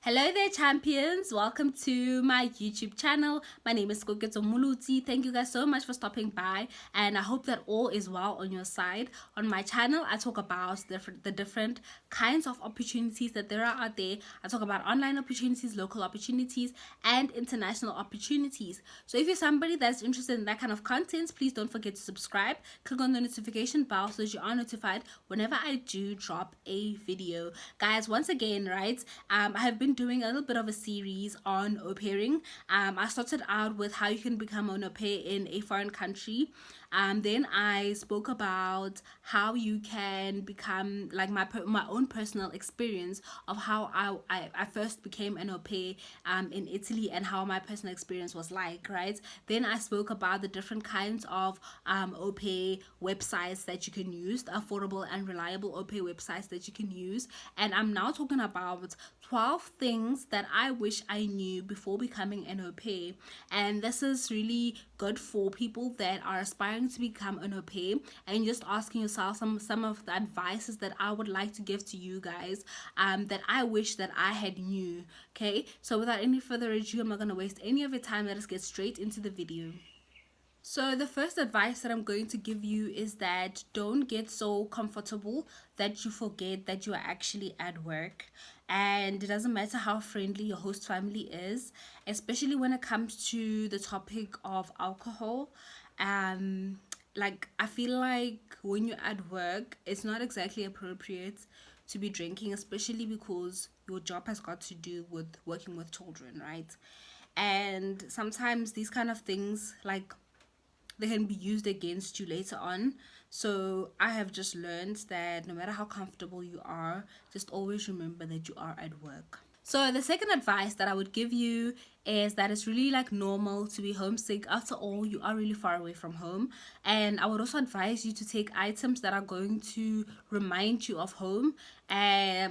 Hello there, champions. Welcome to my YouTube channel. My name is Koketso Muluti. Thank you guys so much for stopping by, and I hope that all is well on your side. On my channel, I talk about the different kinds of opportunities that there are out there. I talk about online opportunities, local opportunities, and international opportunities. So if you're somebody that's interested in that kind of content, please don't forget to subscribe. Click on the notification bell so that you are notified whenever I do drop a video. Guys, once again, right, I have been doing a little bit of a series on au pairing. I started out with how you can become an au pair in a foreign country. Then I spoke about how you can become, like, my own personal experience of how I first became an au pair in Italy, and how my personal experience was like, right? Then I spoke about the different kinds of au pair websites that you can use, the affordable and reliable au pair websites that you can use. And I'm now talking about 12 things that I wish I knew before becoming an au pair. And this is really good for people that are aspiring to become an au pair and just asking yourself some of the advices that I would like to give to you guys, that I wish that I had knew. Okay, so without any further ado, I'm not going to waste any of your time. Let us get straight into the video. So the first advice that I'm going to give you is that don't get so comfortable that you forget that you are actually at work. And it doesn't matter how friendly your host family is, especially when it comes to the topic of alcohol. Like, I feel like when you're at work, it's not exactly appropriate to be drinking, especially because your job has got to do with working with children, right? And sometimes these kind of things, like, they can be used against you later on. So I have just learned that no matter how comfortable you are, just always remember that you are at work. So the second advice that I would give you is that it's really, like, normal to be homesick. After all, you are really far away from home. And I would also advise you to take items that are going to remind you of home,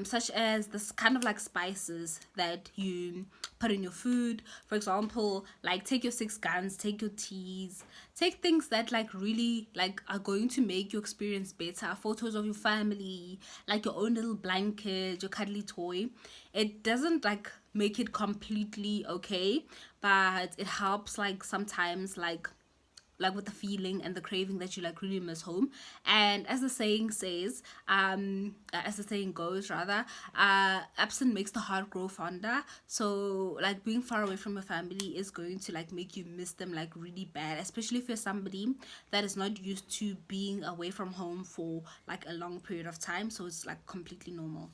such as this kind of like spices that you put in your food. For example, like, take your 6 guns, take your teas, take things that, like, really, like, are going to make your experience better. Photos of your family, like your own little blanket, your cuddly toy. It doesn't, like, make it completely okay, but it helps, like, sometimes, like with the feeling and the craving that you, like, really miss home. And as the saying says, as the saying goes rather, absent makes the heart grow fonder. So, like, being far away from your family is going to, like, make you miss them, like, really bad, especially if you're somebody that is not used to being away from home for, like, a long period of time. So it's, like, completely normal.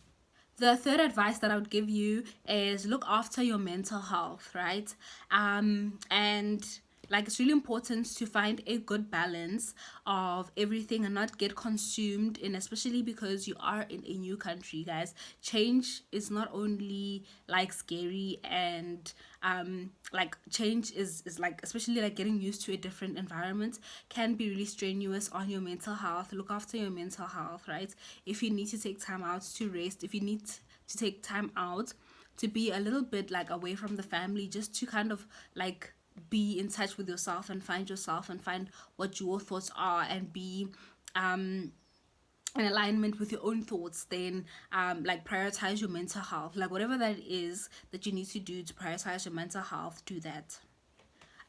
The third advice that I would give you is look after your mental health, right? And, like, it's really important to find a good balance of everything and not get consumed in, especially because you are in a new country, guys. Change is not only, like, scary, and like, change is like, especially, like, getting used to a different environment can be really strenuous on your mental health. Look after your mental health, right? If you need to take time out to rest, if you need to take time out to be a little bit, like, away from the family, just to kind of, like, be in touch with yourself and find yourself and find what your thoughts are, and be in alignment with your own thoughts, then like, prioritize your mental health. Like, whatever that is that you need to do to prioritize your mental health, do that.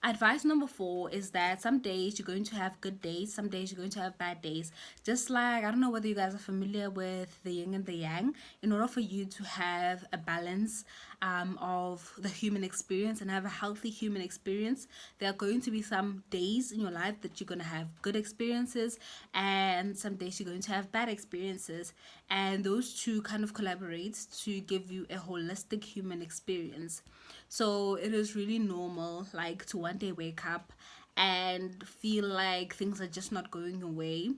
Advice number 4 is that some days you're going to have good days, some days you're going to have bad days. Just like, I don't know whether you guys are familiar with the yin and the yang. In order for you to have a balance of the human experience and have a healthy human experience, there are going to be some days in your life that you're going to have good experiences, and some days you're going to have bad experiences. And those two kind of collaborate to give you a holistic human experience. So it is really normal, like, to one day wake up and feel like things are just not going your way.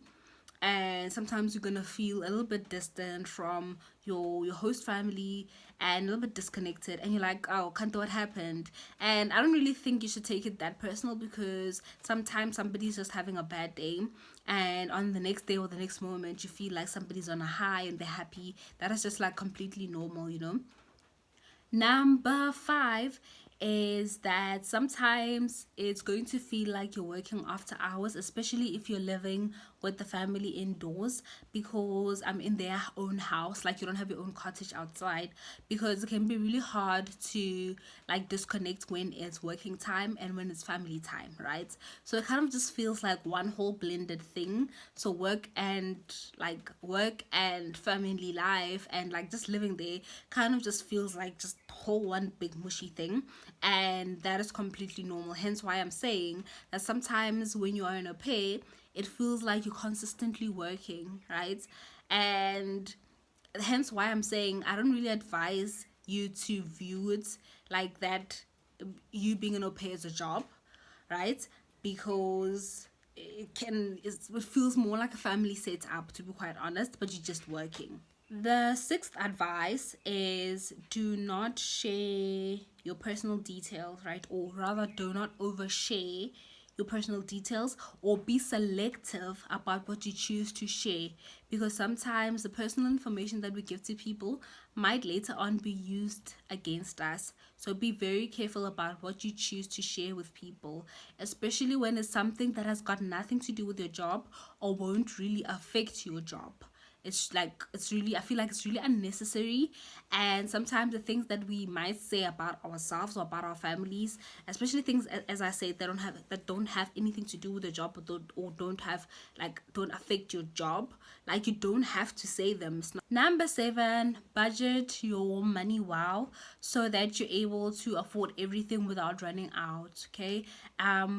And sometimes you're gonna feel a little bit distant from your host family, and a little bit disconnected, and you're like, oh, can't, what happened? And I don't really think you should take it that personal, because sometimes somebody's just having a bad day, and on the next day or the next moment you feel like somebody's on a high and they're happy. That is just, like, completely normal, you know. Number 5 is that sometimes it's going to feel like you're working after hours, especially if you're living with the family indoors, because I'm in their own house, like you don't have your own cottage outside, because it can be really hard to like disconnect when it's working time and when it's family time, right? So it kind of just feels like one whole blended thing. So work and family life and like just living there kind of just feels like just whole one big mushy thing, and that is completely normal. Hence why I'm saying that sometimes when you are in a pair, it feels like you're consistently working, right? And hence why I'm saying I don't really advise you to view it like that, you being an au pair is a job, right? Because it feels more like a family setup, to be quite honest, but you're just working. The sixth advice is do not share your personal details, right? Or rather, do not overshare your personal details, or be selective about what you choose to share, because sometimes the personal information that we give to people might later on be used against us. So be very careful about what you choose to share with people, especially when it's something that has got nothing to do with your job or won't really affect your job. It's really, I feel like it's really unnecessary. And sometimes the things that we might say about ourselves or about our families, especially things as I said, that don't have anything to do with the job, or don't have like don't affect your job, like you don't have to say them. Number 7, budget your money well, so that you're able to afford everything without running out. Okay,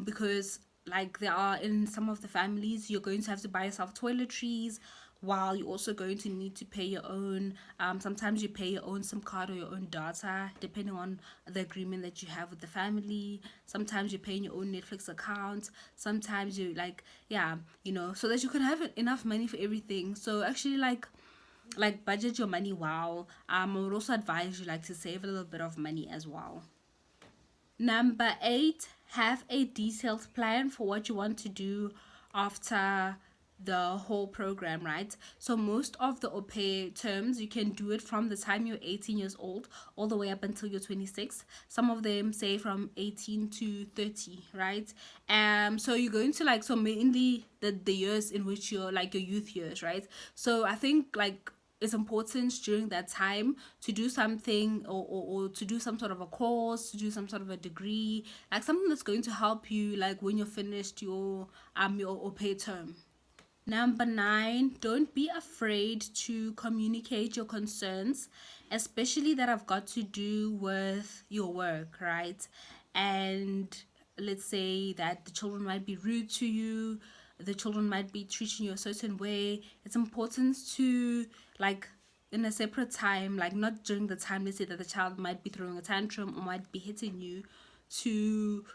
because like there are in some of the families, you're going to have to buy yourself toiletries, while you're also going to need to pay your own, sometimes you pay your own SIM card or your own data depending on the agreement that you have with the family. Sometimes you're paying your own Netflix account, sometimes you like, yeah, so that you can have enough money for everything. So actually like budget your money well. I would also advise you like to save a little bit of money as well. Number 8, have a detailed plan for what you want to do after the whole program, right? So most of the au pair terms, you can do it from the time you're 18 years old all the way up until you're 26. Some of them say from 18 to 30, right? So you're going to like, so mainly the years in which you're like your youth years, right? So I think like it's important during that time to do something, or to do some sort of a course, to do some sort of a degree, like something that's going to help you like when you're finished your au pair term. Number 9, don't be afraid to communicate your concerns, especially that have got to do with your work, right? And let's say that the children might be rude to you, the children might be treating you a certain way. It's important to like in a separate time, like not during the time, let's say, that the child might be throwing a tantrum or might be hitting you, to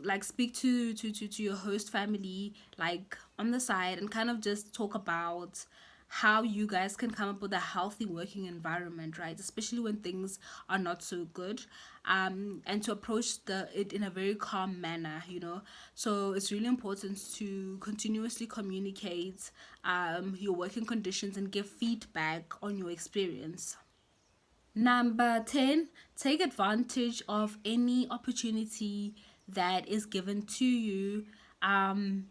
like speak to your host family like on the side, and kind of just talk about how you guys can come up with a healthy working environment, right? Especially when things are not so good, and to approach it in a very calm manner. So it's really important to continuously communicate your working conditions and give feedback on your experience. Number 10, take advantage of any opportunity that is given to you, and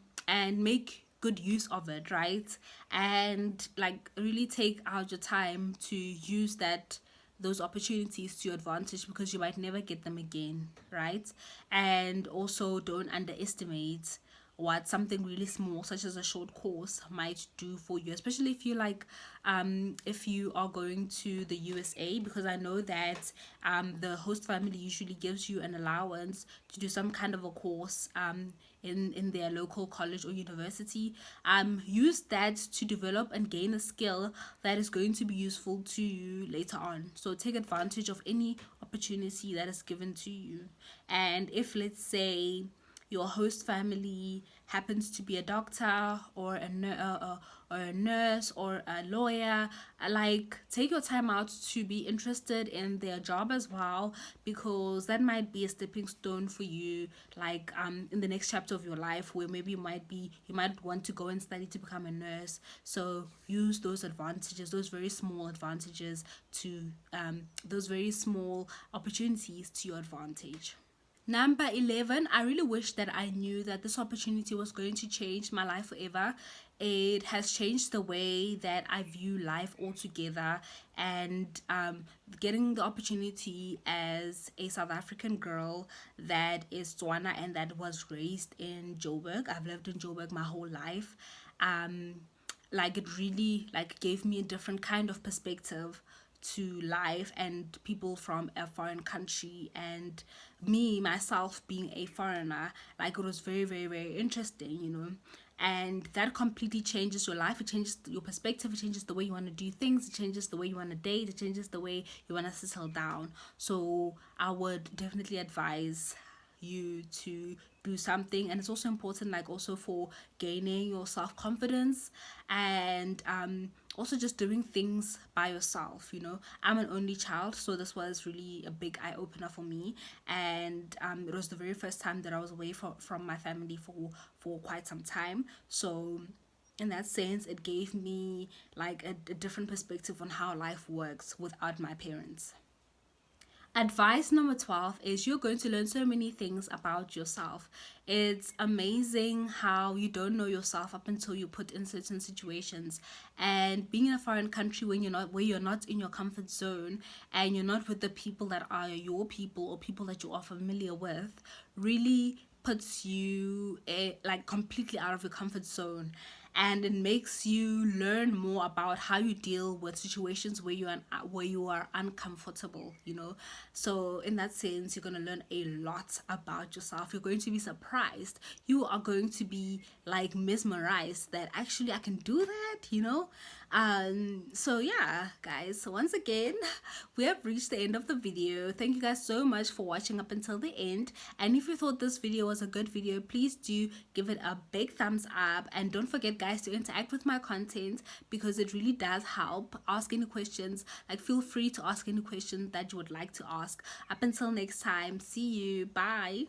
make good use of it, right? And like really take out your time to use those opportunities to your advantage, because you might never get them again, right? And also don't underestimate what something really small such as a short course might do for you, especially if you like if you are going to the USA, because I know that the host family usually gives you an allowance to do some kind of a course in their local college or university. Use that to develop and gain a skill that is going to be useful to you later on. So take advantage of any opportunity that is given to you. And if, let's say, your host family happens to be a doctor or a nurse or a lawyer, like take your time out to be interested in their job as well, because that might be a stepping stone for you, like in the next chapter of your life, where maybe you might want to go and study to become a nurse. So use those advantages, those very small advantages, to those very small opportunities to your advantage. Number 11, I really wish that I knew that this opportunity was going to change my life forever. It has changed the way that I view life altogether, and getting the opportunity as a South African girl that is Tswana and that was raised in Joburg. I've lived in Joburg my whole life. Like it really like gave me a different kind of perspective to life and people from a foreign country, and me myself being a foreigner. Like it was very very very interesting, you know. And that completely changes your life. It changes your perspective. It changes the way you want to do things. It changes the way you want to date. It changes the way you want to settle down. So I would definitely advise you to do something. And it's also important, like also for gaining your self-confidence, and also just doing things by yourself, you know. I'm an only child, so this was really a big eye-opener for me. And it was the very first time that I was away from my family for quite some time. So in that sense, it gave me like a different perspective on how life works without my parents. Advice number 12 is you're going to learn so many things about yourself. It's amazing how you don't know yourself up until you put in certain situations. And being in a foreign country when you're not in your comfort zone, and you're not with the people that are your people or people that you are familiar with, really puts you like completely out of your comfort zone, and it makes you learn more about how you deal with situations where you are uncomfortable, you know. So in that sense, you're going to learn a lot about yourself. You're going to be surprised. You are going to be like mesmerized that actually I can do that, you know. So yeah guys, so once again we have reached the end of the video. Thank you guys so much for watching up until the end, and if you thought this video was a good video, please do give it a big thumbs up, and don't forget guys to interact with my content, because it really does help. Ask any questions, like feel free to ask any questions that you would like to ask. Up until next time, see you, bye.